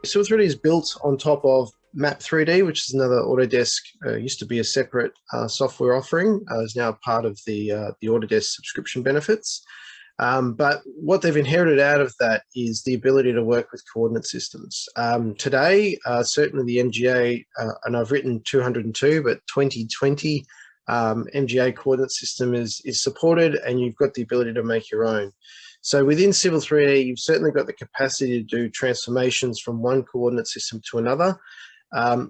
Civil 3D is built on top of Map 3D, which is another Autodesk, used to be a separate software offering, is now part of the Autodesk subscription benefits. But what they've inherited out of that is the ability to work with coordinate systems. Today, certainly the MGA, and I've written 202, but 2020 MGA coordinate system is supported, and you've got the ability to make your own. So within Civil 3D, you've certainly got the capacity to do transformations from one coordinate system to another.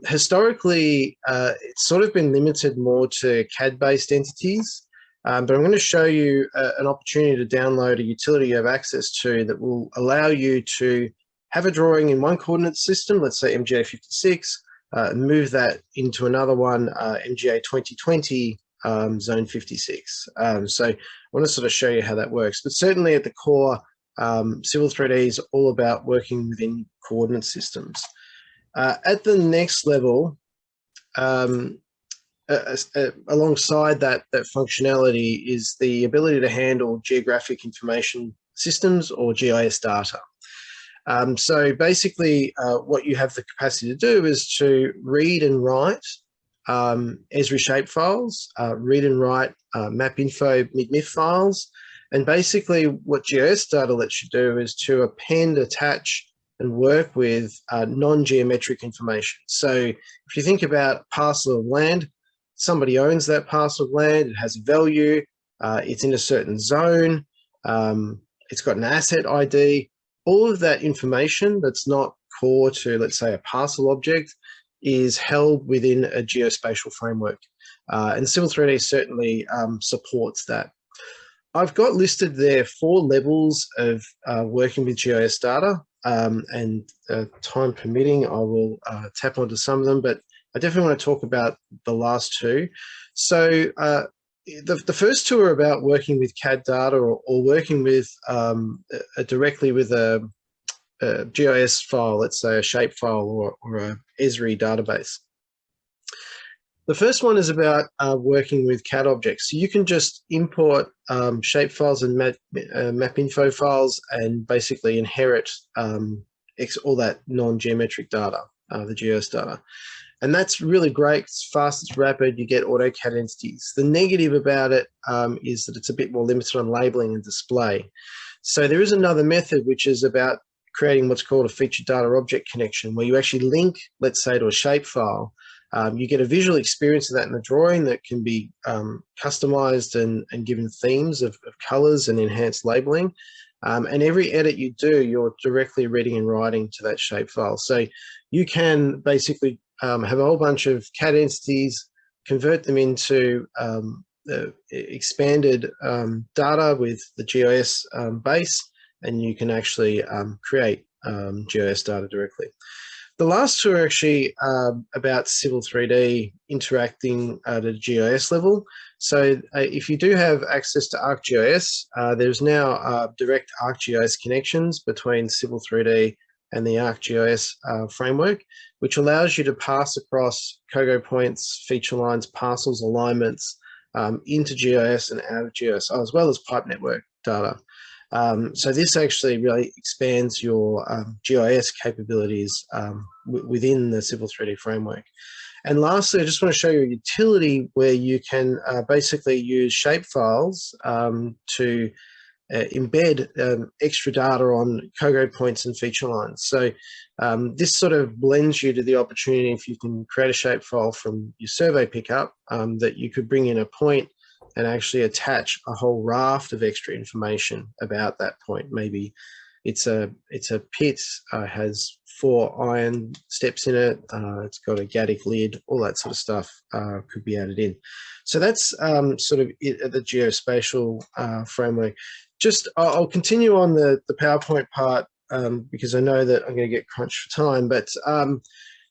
Historically, it's sort of been limited more to CAD-based entities, but I'm going to show you an opportunity to download a utility you have access to that will allow you to have a drawing in one coordinate system, let's say MGA 56, and move that into another one, MGA 2020, zone 56. So I want to sort of show you how that works, but certainly at the core, Civil 3D is all about working within coordinate systems. At the next level, alongside that functionality is the ability to handle geographic information systems or GIS data. So basically what you have the capacity to do is to read and write Esri shapefiles, read and write map-info mid-MIF files, and basically what GIS data lets you do is to append, attach, and work with non-geometric information. So if you think about a parcel of land, somebody owns that parcel of land, it has a value, it's in a certain zone, it's got an asset ID, all of that information that's not core to, let's say, a parcel object is held within a geospatial framework. And Civil 3D certainly supports that. I've got listed there 4 levels of working with GIS data, and time permitting, I will tap onto some of them, but I definitely want to talk about the last 2. So the first 2 are about working with CAD data or working with directly with a GIS file, let's say a shape file or a Esri database. The first one is about working with CAD objects. So you can just import shape files and map info files and basically inherit all that non-geometric data, the GIS data. And that's really great. It's fast, it's rapid, you get AutoCAD entities. The negative about it is that it's a bit more limited on labeling and display. So there is another method which is about creating what's called a feature data object connection, where you actually link, let's say, to a shapefile. You get a visual experience of that in the drawing that can be customized and given themes of colors and enhanced labeling. And every edit you do, you're directly reading and writing to that shapefile. So you can basically have a whole bunch of CAD entities, convert them into expanded data with the GIS base, and you can actually create GIS data directly. The last 2 are actually about Civil 3D interacting at a GIS level. So if you do have access to ArcGIS, there's now direct ArcGIS connections between Civil 3D and the ArcGIS framework, which allows you to pass across COGO points, feature lines, parcels, alignments into GIS and out of GIS, as well as pipe network data. So this actually really expands your GIS capabilities within the Civil 3D framework. And lastly, I just want to show you a utility where you can basically use shapefiles to embed extra data on COGO points and feature lines. So this sort of blends you to the opportunity, if you can create a shapefile from your survey pickup, that you could bring in a point and actually attach a whole raft of extra information about that point. Maybe it's a pit, has 4 iron steps in it, it's got a GADIC lid, all that sort of stuff could be added in. So that's sort of it at the geospatial framework. Just, I'll continue on the PowerPoint part because I know that I'm going to get crunched for time, but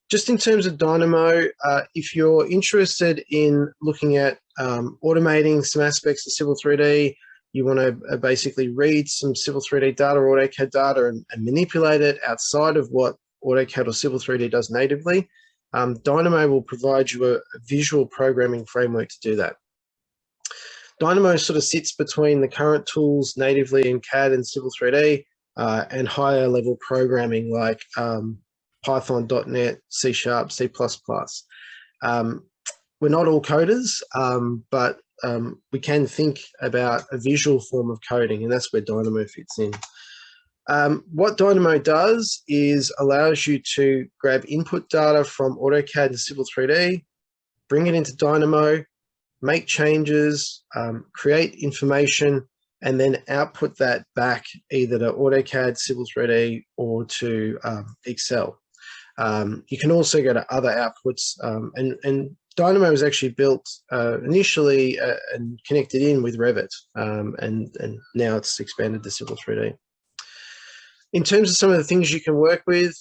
just in terms of Dynamo, if you're interested in looking at automating some aspects of Civil 3D, you want to basically read some Civil 3D data or AutoCAD data and manipulate it outside of what AutoCAD or Civil 3D does natively, Dynamo will provide you a visual programming framework to do that. Dynamo sort of sits between the current tools natively in CAD and Civil 3D and higher level programming like Python, .NET, C#, C++. We're not all coders, but we can think about a visual form of coding, and that's where Dynamo fits in. What Dynamo does is allows you to grab input data from AutoCAD and Civil 3D, bring it into Dynamo, make changes, create information, and then output that back either to AutoCAD, Civil 3D, or to Excel. You can also go to other outputs, and Dynamo was actually built initially and connected in with Revit, and now it's expanded to Civil 3D. In terms of some of the things you can work with,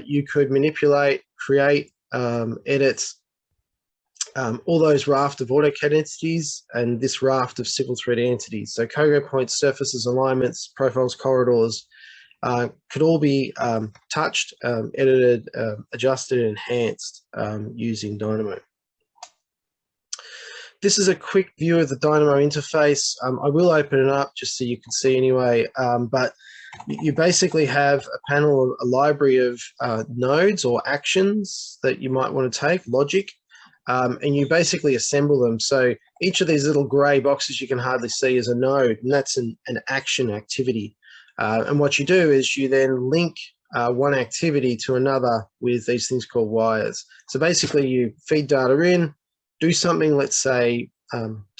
you could manipulate, create, edit all those raft of AutoCAD entities and this raft of Civil 3D entities. So COGO points, surfaces, alignments, profiles, corridors could all be touched, edited, adjusted, and enhanced using Dynamo. This is a quick view of the Dynamo interface. I will open it up just so you can see anyway, but you basically have a panel, a library of nodes or actions that you might want to take, logic, and you basically assemble them. So each of these little gray boxes you can hardly see is a node, and that's an action activity. And what you do is you then link one activity to another with these things called wires. So basically you feed data in, do something, let's say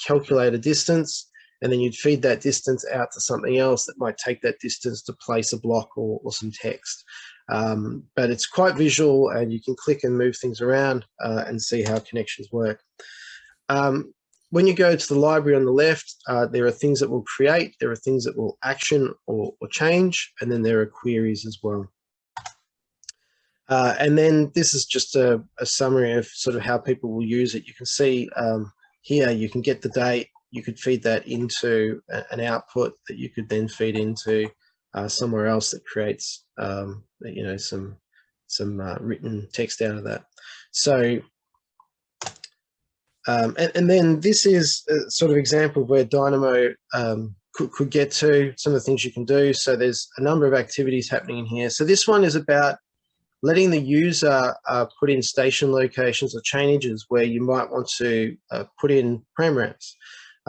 calculate a distance, and then you'd feed that distance out to something else that might take that distance to place a block or some text. But it's quite visual, and you can click and move things around and see how connections work. When you go to the library on the left, there are things that will create, there are things that will action or change, and then there are queries as well. And then this is just a summary of sort of how people will use it. You can see here, you can get the date, you could feed that into an output that you could then feed into somewhere else that creates, you know, some written text out of that. So, and then this is a sort of example where Dynamo could get to some of the things you can do. So there's a number of activities happening in here. So this one is about letting the user put in station locations or changes where you might want to put in parameters.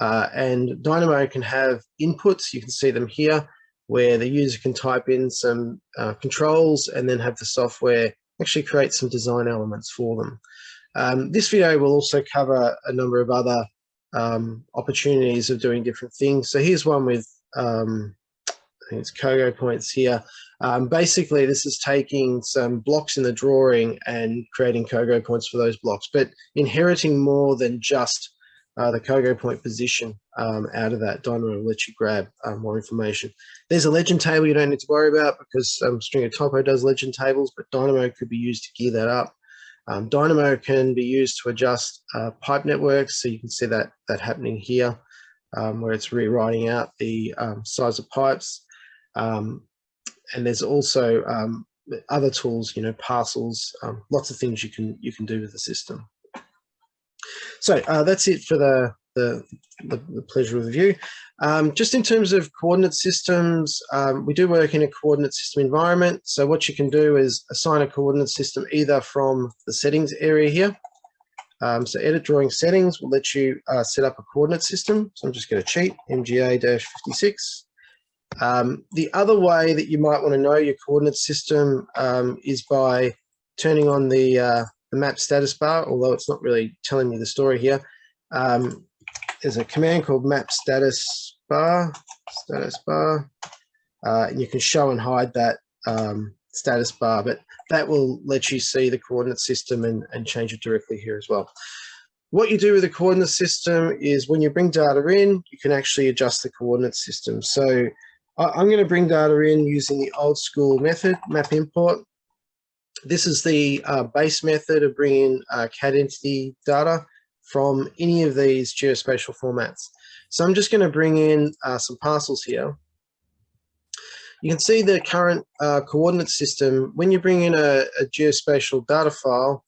And Dynamo can have inputs, you can see them here, where the user can type in some controls and then have the software actually create some design elements for them. This video will also cover a number of other opportunities of doing different things. So here's one with, I think it's COGO points here. Basically, this is taking some blocks in the drawing and creating COGO points for those blocks, but inheriting more than just the COGO point position out of that. Dynamo will let you grab more information. There's a legend table you don't need to worry about because Stringer Topo does legend tables, but Dynamo could be used to gear that up. Dynamo can be used to adjust pipe networks, so you can see that happening here, where it's rewriting out the size of pipes. And there's also other tools, you know, parcels, lots of things you can do with the system. So that's it for the pleasure of the view. Just in terms of coordinate systems, we do work in a coordinate system environment. So what you can do is assign a coordinate system either from the settings area here. So edit drawing settings will let you set up a coordinate system. So I'm just going to cheat, MGA-56. The other way that you might want to know your coordinate system is by turning on the map status bar, although it's not really telling me the story here. There's a command called map status bar, and you can show and hide that status bar, but that will let you see the coordinate system and change it directly here as well. What you do with the coordinate system is when you bring data in, you can actually adjust the coordinate system. So I'm going to bring data in using the old school method, map import. This is the base method of bringing CAD entity data from any of these geospatial formats. So I'm just going to bring in some parcels here. You can see the current coordinate system. When you bring in a geospatial data file,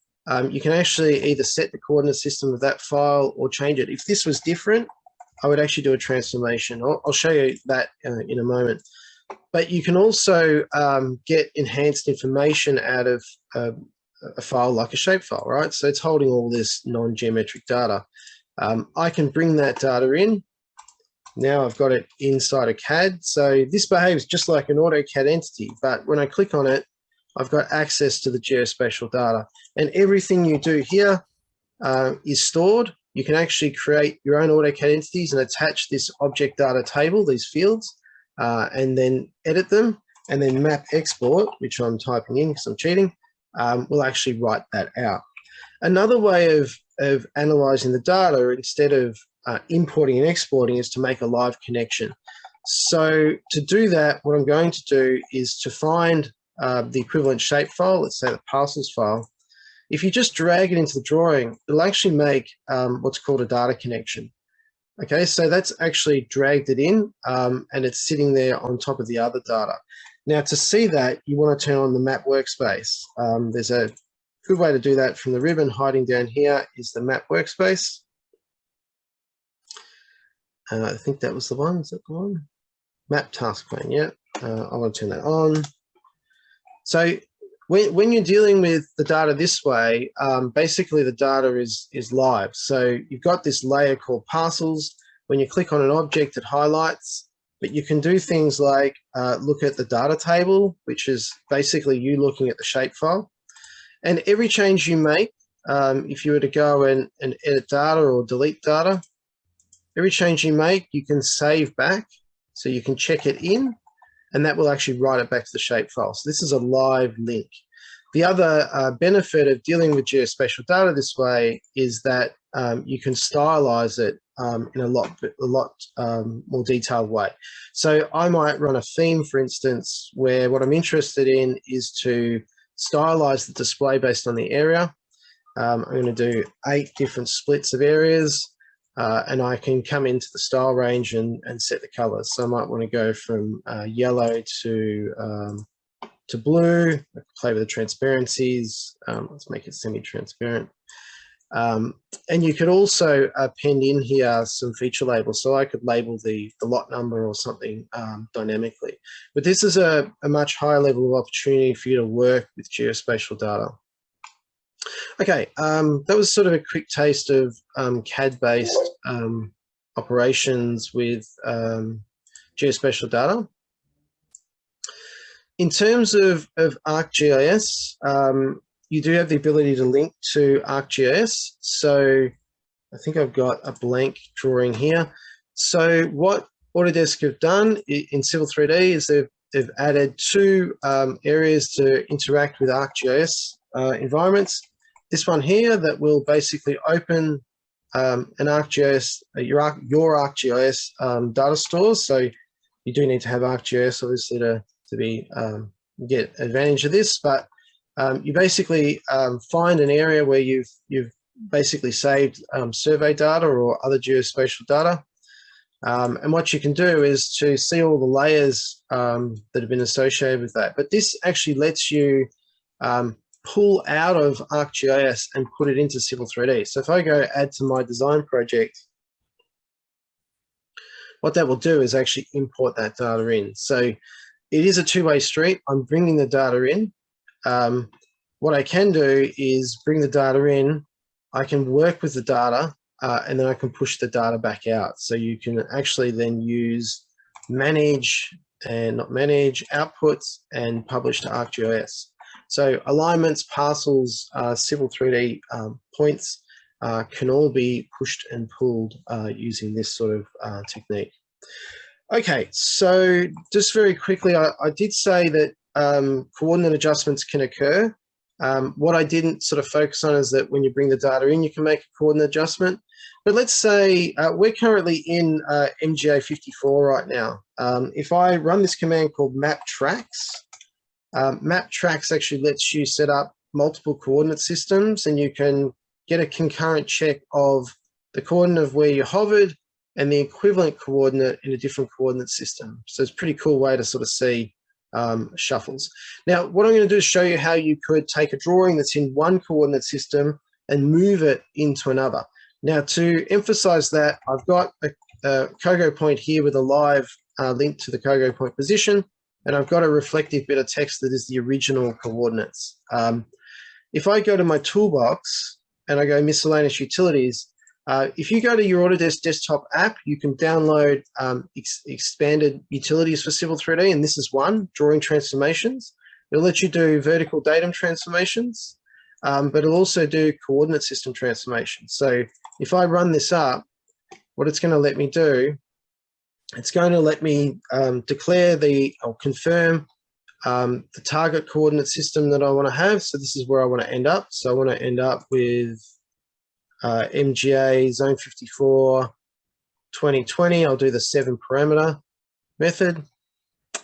you can actually either set the coordinate system of that file or change it. If this was different, I would actually do a transformation. I'll show you that in a moment. But you can also get enhanced information out of a file like a shapefile, right? So it's holding all this non-geometric data. I can bring that data in. Now I've got it inside a CAD. So this behaves just like an AutoCAD entity, but when I click on it, I've got access to the geospatial data. And everything you do here is stored. You can actually create your own AutoCAD entities and attach this object data table, these fields, and then edit them, and then map export, which I'm typing in because I'm cheating, will actually write that out. Another way of analyzing the data instead of importing and exporting is to make a live connection. So to do that, what I'm going to do is to find the equivalent shapefile, let's say the parcels file. If you just drag it into the drawing, it'll actually make what's called a data connection. Okay, so that's actually dragged it in and it's sitting there on top of the other data. Now to see that, you want to turn on the map workspace. There's a good way to do that from the ribbon. Hiding down here is the map workspace. I think that was the one, is that the one? Map task pane, yeah. I want to turn that on. So when you're dealing with the data this way, basically the data is live. So you've got this layer called parcels. When you click on an object, it highlights, but you can do things like look at the data table, which is basically you looking at the shapefile. And every change you make, if you were to go and edit data or delete data, every change you make, you can save back. So you can check it in, and that will actually write it back to the shapefile. So this is a live link. The other benefit of dealing with geospatial data this way is that you can stylize it in a lot more detailed way. So I might run a theme, for instance, where what I'm interested in is to stylize the display based on the area. I'm going to do 8 different splits of areas. And I can come into the style range and set the colors. So I might want to go from yellow to blue. I can play with the transparencies. Let's make it semi-transparent. And you could also append in here some feature labels. So I could label the lot number or something dynamically. But this is a much higher level of opportunity for you to work with geospatial data. Okay, that was sort of a quick taste of CAD-based operations with geospatial data. In terms of ArcGIS, you do have the ability to link to ArcGIS. So I think I've got a blank drawing here. So what Autodesk have done in Civil 3D is they've added 2 areas to interact with ArcGIS environments. This one here that will basically open an ArcGIS, your ArcGIS data stores. So you do need to have ArcGIS obviously to get advantage of this, but you basically find an area where you've basically saved survey data or other geospatial data. And what you can do is to see all the layers that have been associated with that. But this actually lets you pull out of ArcGIS and put it into Civil 3D. So if I go add to my design project, what that will do is actually import that data in. So it is a two-way street. I'm bringing the data in. What I can do is bring the data in. I can work with the data and then I can push the data back out. So you can actually then use manage and not manage outputs and publish to ArcGIS. So alignments, parcels, Civil 3D points can all be pushed and pulled using this sort of technique. Okay, so just very quickly, I did say that coordinate adjustments can occur. What I didn't sort of focus on is that when you bring the data in, you can make a coordinate adjustment. But let's say we're currently in MGA 54 right now. If I run this command called map tracks, map tracks actually lets you set up multiple coordinate systems, and you can get a concurrent check of the coordinate of where you hovered and the equivalent coordinate in a different coordinate system. So it's a pretty cool way to sort of see shuffles. Now, what I'm going to do is show you how you could take a drawing that's in one coordinate system and move it into another. Now, to emphasize that, I've got a COGO point here with a live link to the COGO point position. and I've got a reflective bit of text that is the original coordinates. If I go to my toolbox and I go miscellaneous utilities, if you go to your Autodesk desktop app, you can download expanded utilities for Civil 3D, and this is one, drawing transformations. It'll let you do vertical datum transformations, but it'll also do coordinate system transformations. So if I run this up, what it's going to let me do, it's going to let me declare or confirm the target coordinate system that I want to have. So this is where I want to end up. So I want to end up with MGA Zone 54 2020. I'll do the 7 parameter method.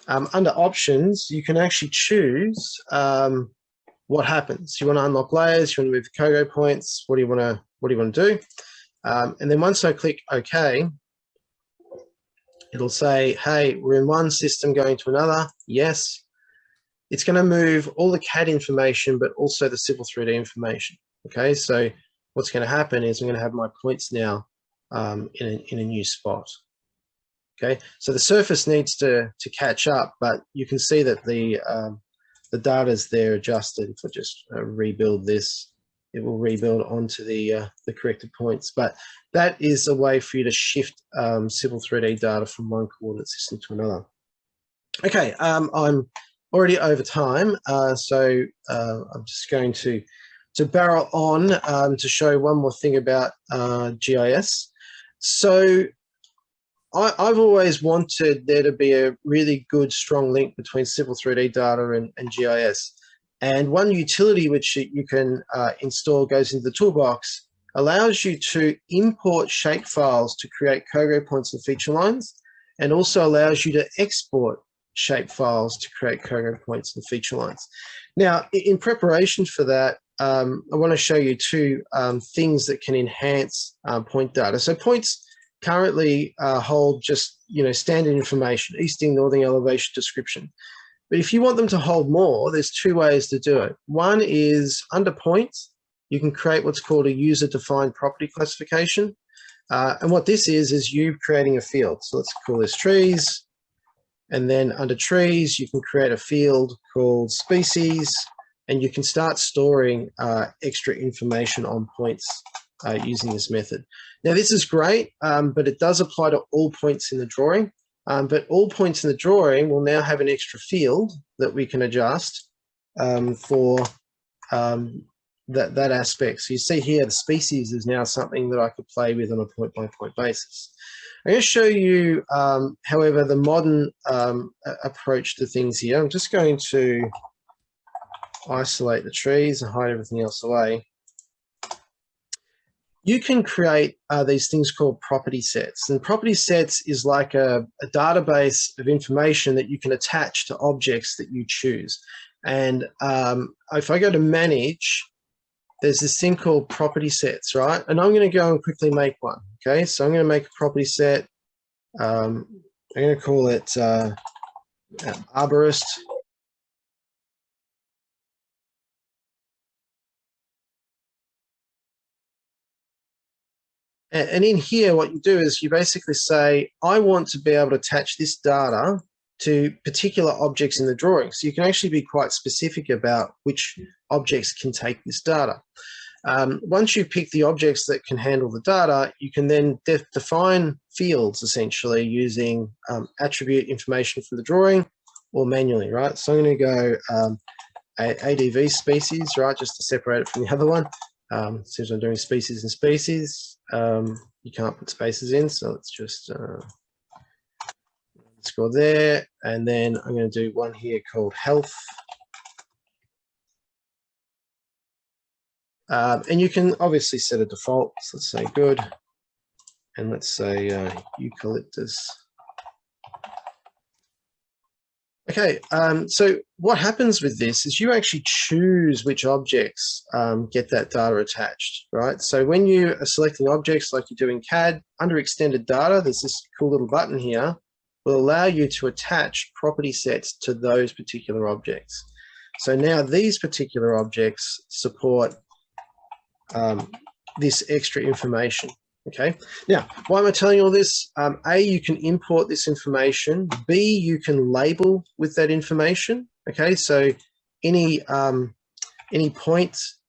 Under options, you can actually choose what happens. You want to unlock layers, you want to move the COGO points, what do you want to do? And then once I click OK, it'll say, hey, we're in one system going to another. Yes. It's going to move all the CAD information, but also the Civil 3D information. Okay, so what's going to happen is I'm going to have my points now in a new spot. Okay, so the surface needs to catch up, but you can see that the data is there adjusted. If I just rebuild this, it will rebuild onto the corrected points. But that is a way for you to shift Civil 3D data from one coordinate system to another. Okay, I'm already over time, so I'm just going to barrel on to show one more thing about GIS. So I've always wanted there to be a really good, strong link between Civil 3D data and GIS. And one utility which you can install goes into the toolbox, allows you to import shape files to create COGO points and feature lines, and also allows you to export shape files to create COGO points and feature lines. Now, in preparation for that, I want to show you two things that can enhance point data. So points currently hold just standard information, easting, northing elevation description. But if you want them to hold more, there's two ways to do it. One is under points, you can create what's called a user-defined property classification. And what this is you creating a field. So let's call this trees. And then under trees, you can create a field called species, and you can start storing extra information on points using this method. Now, this is great, but it does apply to all points in the drawing. But all points in the drawing will now have an extra field that we can adjust for that aspect. So you see here, the species is now something that I could play with on a point-by-point basis. I'm going to show you, however, the modern approach to things here. I'm just going to isolate the trees and hide everything else away. You can create these things called property sets. And property sets is like a database of information that you can attach to objects that you choose. And if I go to manage, there's this thing called property sets, right? And I'm going to go and quickly make one. Okay, so I'm going to make a property set. I'm going to call it arborist. And in here, what you do is you basically say, I want to be able to attach this data to particular objects in the drawing. So you can actually be quite specific about which objects can take this data. Once you pick the objects that can handle the data, you can then define fields essentially using attribute information from the drawing or manually, right? So I'm going to go ADV species, right, just to separate it from the other one. Since I'm doing species and species, you can't put spaces in, so let's just let's go there, and then I'm going to do one here called health. And you can obviously set a default. So let's say good, and let's say eucalyptus. Okay, so what happens with this is you actually choose which objects get that data attached, right? So when you are selecting objects like you do in CAD, under extended data, there's this cool little button here, will allow you to attach property sets to those particular objects. So now these particular objects support this extra information, Okay, now, why am I telling you all this? A, you can import this information. B, you can label with that information. Okay, so any points,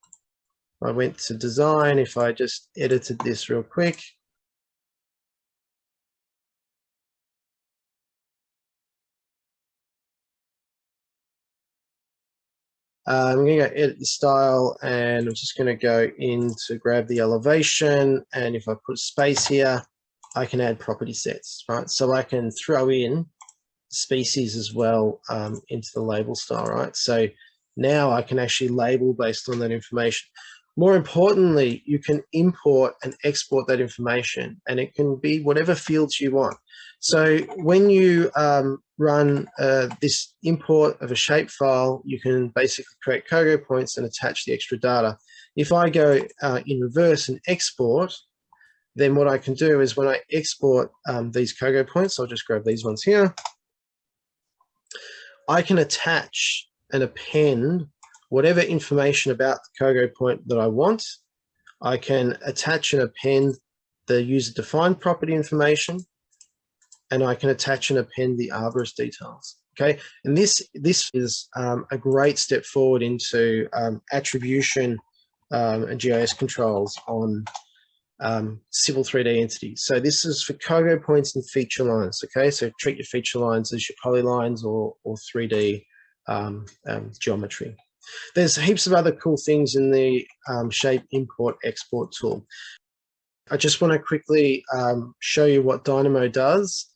I went to design, if I just edited this real quick. I'm going to go edit the style, and I'm just going to go in to grab the elevation, and if I put space here, I can add property sets, right? So I can throw in species as well into the label style, right? So now I can actually label based on that information. More importantly, you can import and export that information, and it can be whatever fields you want. So when you run this import of a shape file, you can basically create COGO points and attach the extra data. If I go in reverse and export, then what I can do is when I export these COGO points, I'll just grab these ones here, I can attach and append whatever information about the COGO point that I want. I can attach and append the user-defined property information, and I can attach and append the arborist details. Okay, and this is a great step forward into attribution and GIS controls on civil 3D entities. So this is for COGO points and feature lines. Okay, so treat your feature lines as your polylines or 3D geometry. There's heaps of other cool things in the shape import export tool. I just want to quickly show you what Dynamo does.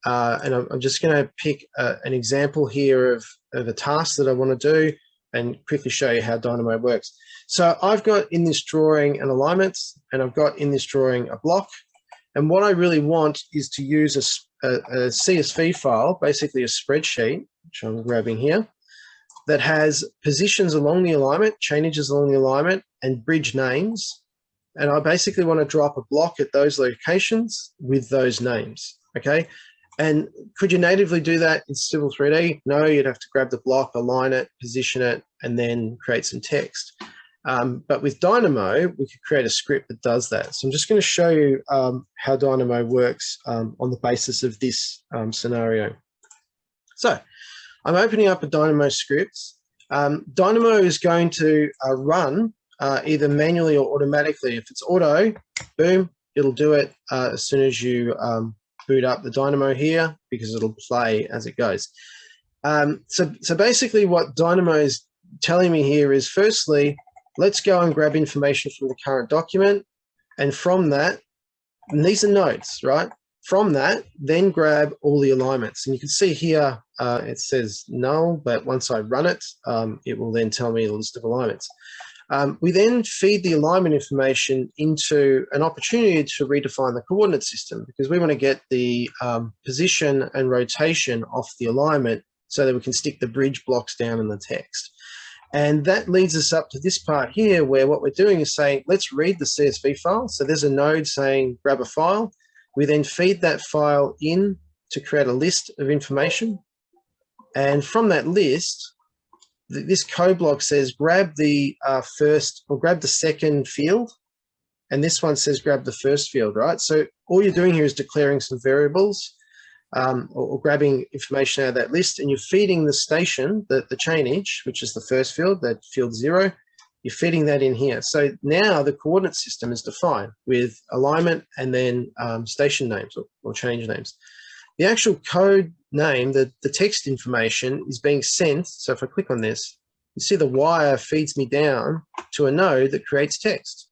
And I'm just going to pick an example here of a task that I want to do and quickly show you how Dynamo works. So I've got in this drawing an alignment, and I've got in this drawing a block. And what I really want is to use a CSV file, basically a spreadsheet, which I'm grabbing here, that has positions along the alignment, changes along the alignment, and bridge names. And I basically want to drop a block at those locations with those names, okay? And could you natively do that in Civil 3D? No, you'd have to grab the block, align it, position it, and then create some text. But with Dynamo, we could create a script that does that. So I'm just going to show you how Dynamo works on the basis of this scenario. So I'm opening up a Dynamo script. Dynamo is going to run either manually or automatically. If it's auto, boom, it'll do it as soon as you boot up the Dynamo here, because it'll play as it goes. So basically what Dynamo is telling me here is, firstly, let's go and grab information from the current document. And from that, and these are nodes, right? From that, then grab all the alignments. And you can see here, it says null, but once I run it, it will then tell me a list of alignments. We then feed the alignment information into an opportunity to redefine the coordinate system, because we want to get the position and rotation off the alignment so that we can stick the bridge blocks down in the text. And that leads us up to this part here, where what we're doing is saying, let's read the CSV file. So there's a node saying, grab a file. We then feed that file in to create a list of information. And from that list, this code block says, grab the first, or grab the second field. And this one says, grab the first field, right? So all you're doing here is declaring some variables or grabbing information out of that list, and you're feeding the station, the chainage, which is the first field, that field 0, you're feeding that in here. So now the coordinate system is defined with alignment and then station names or change names. The actual code name, the text information, is being sent. So if I click on this, you see the wire feeds me down to a node that creates text.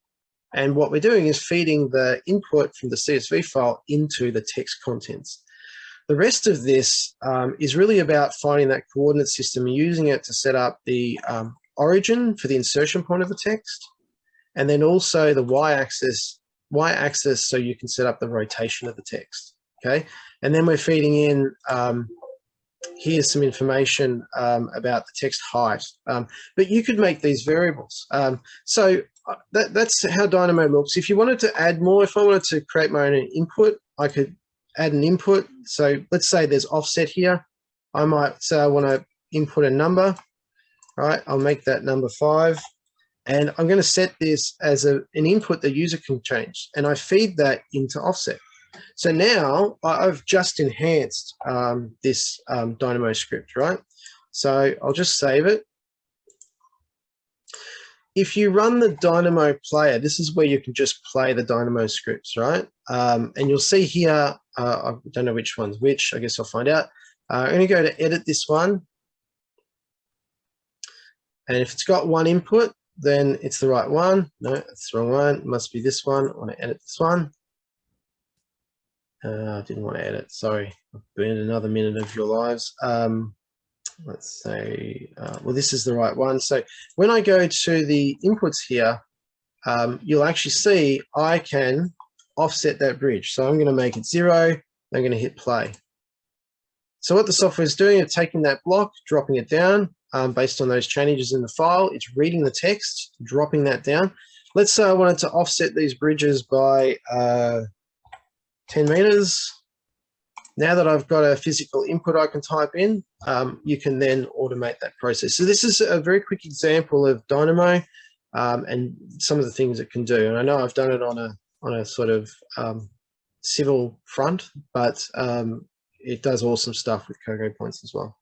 And what we're doing is feeding the input from the CSV file into the text contents. The rest of this is really about finding that coordinate system and using it to set up the origin for the insertion point of the text, and then also the y-axis so you can set up the rotation of the text, okay? And then we're feeding in, here's some information about the text height, but you could make these variables. So that's how Dynamo looks. If you wanted to add more, if I wanted to create my own input, I could add an input. So let's say there's offset here. I might say I want to input a number, right? I'll make that number 5. And I'm going to set this as an input the user can change, and I feed that into offset. So now I've just enhanced this Dynamo script, right? So I'll just save it. If you run the Dynamo player, this is where you can just play the Dynamo scripts, right? And you'll see here, I don't know which one's which, I guess I'll find out. I'm going to go to edit this one. And if it's got one input, then it's the right one. No, it's the wrong one. It must be this one. I want to edit this one. I didn't want to edit, sorry. I've burned another minute of your lives. Let's say, well, this is the right one. So when I go to the inputs here, you'll actually see I can offset that bridge. So I'm going to make it 0. I'm going to hit play. So what the software is doing is taking that block, dropping it down based on those changes in the file. It's reading the text, dropping that down. Let's say I wanted to offset these bridges by 10 meters. Now that I've got a physical input I can type in, you can then automate that process. So this is a very quick example of Dynamo and some of the things it can do. And I know I've done it on a sort of civil front, but it does awesome stuff with COGO points as well.